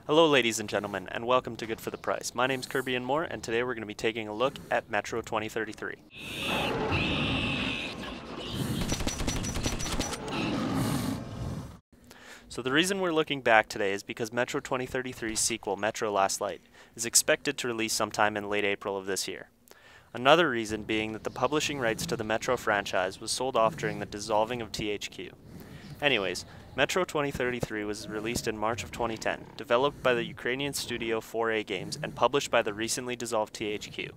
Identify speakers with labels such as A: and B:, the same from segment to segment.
A: Hello ladies and gentlemen, and welcome to Good for the Price. My name's Kirby and Moore, and today we're going to be taking a look at Metro 2033. So the reason we're looking back today is because Metro 2033's sequel, Metro Last Light, is expected to release sometime in late April of this year. Another reason being that the publishing rights to the Metro franchise was sold off during the dissolving of THQ. Anyways, Metro 2033 was released in March of 2010, developed by the Ukrainian studio 4A Games and published by the recently dissolved THQ.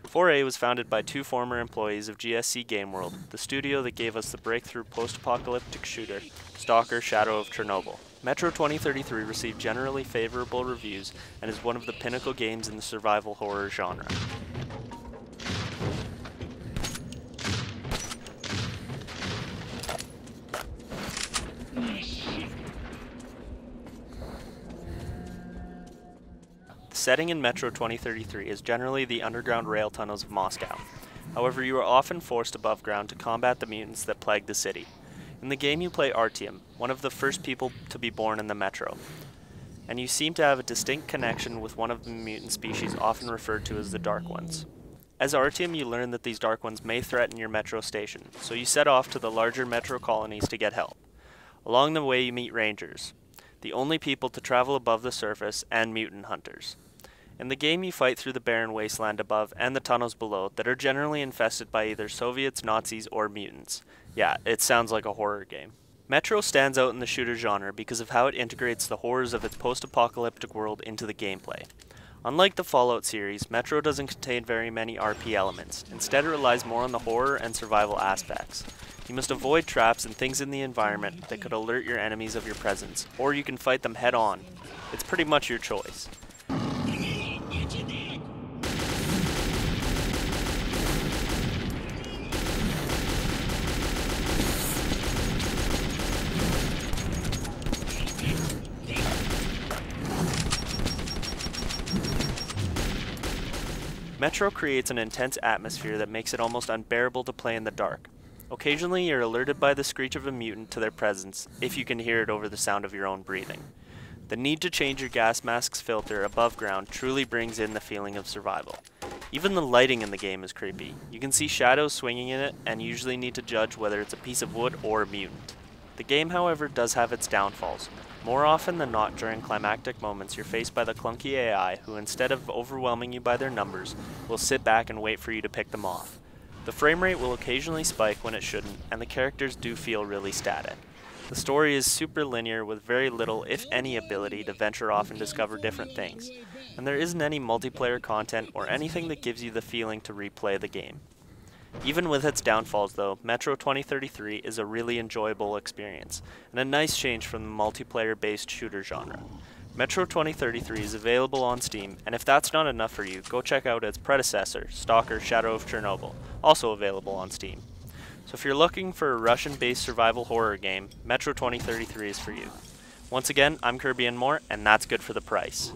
A: 4A was founded by two former employees of GSC Game World, the studio that gave us the breakthrough post-apocalyptic shooter, Stalker: Shadow of Chernobyl. Metro 2033 received generally favorable reviews and is one of the pinnacle games in the survival horror genre. The setting in Metro 2033 is generally the underground rail tunnels of Moscow. However, you are often forced above ground to combat the mutants that plague the city. In the game you play Artyom, one of the first people to be born in the Metro, and you seem to have a distinct connection with one of the mutant species often referred to as the Dark Ones. As Artyom, you learn that these Dark Ones may threaten your Metro station, so you set off to the larger Metro colonies to get help. Along the way you meet Rangers, the only people to travel above the surface, and mutant hunters. In the game you fight through the barren wasteland above and the tunnels below that are generally infested by either Soviets, Nazis, or mutants. Yeah, it sounds like a horror game. Metro stands out in the shooter genre because of how it integrates the horrors of its post-apocalyptic world into the gameplay. Unlike the Fallout series, Metro doesn't contain very many RP elements. Instead, it relies more on the horror and survival aspects. You must avoid traps and things in the environment that could alert your enemies of your presence, or you can fight them head on. It's pretty much your choice. Metro creates an intense atmosphere that makes it almost unbearable to play in the dark. Occasionally you're alerted by the screech of a mutant to their presence, if you can hear it over the sound of your own breathing. The need to change your gas mask's filter above ground truly brings in the feeling of survival. Even the lighting in the game is creepy. You can see shadows swinging in it and usually need to judge whether it's a piece of wood or a mutant. The game, however, does have its downfalls. More often than not, during climactic moments, you're faced by the clunky AI who, instead of overwhelming you by their numbers, will sit back and wait for you to pick them off. The frame rate will occasionally spike when it shouldn't, and the characters do feel really static. The story is super linear with very little, if any, ability to venture off and discover different things, and there isn't any multiplayer content or anything that gives you the feeling to replay the game. Even with its downfalls though, Metro 2033 is a really enjoyable experience, and a nice change from the multiplayer-based shooter genre. Metro 2033 is available on Steam, and if that's not enough for you, go check out its predecessor, Stalker: Shadow of Chernobyl, also available on Steam. So if you're looking for a Russian-based survival horror game, Metro 2033 is for you. Once again, I'm Kirby and Moore, and that's Good for the Price.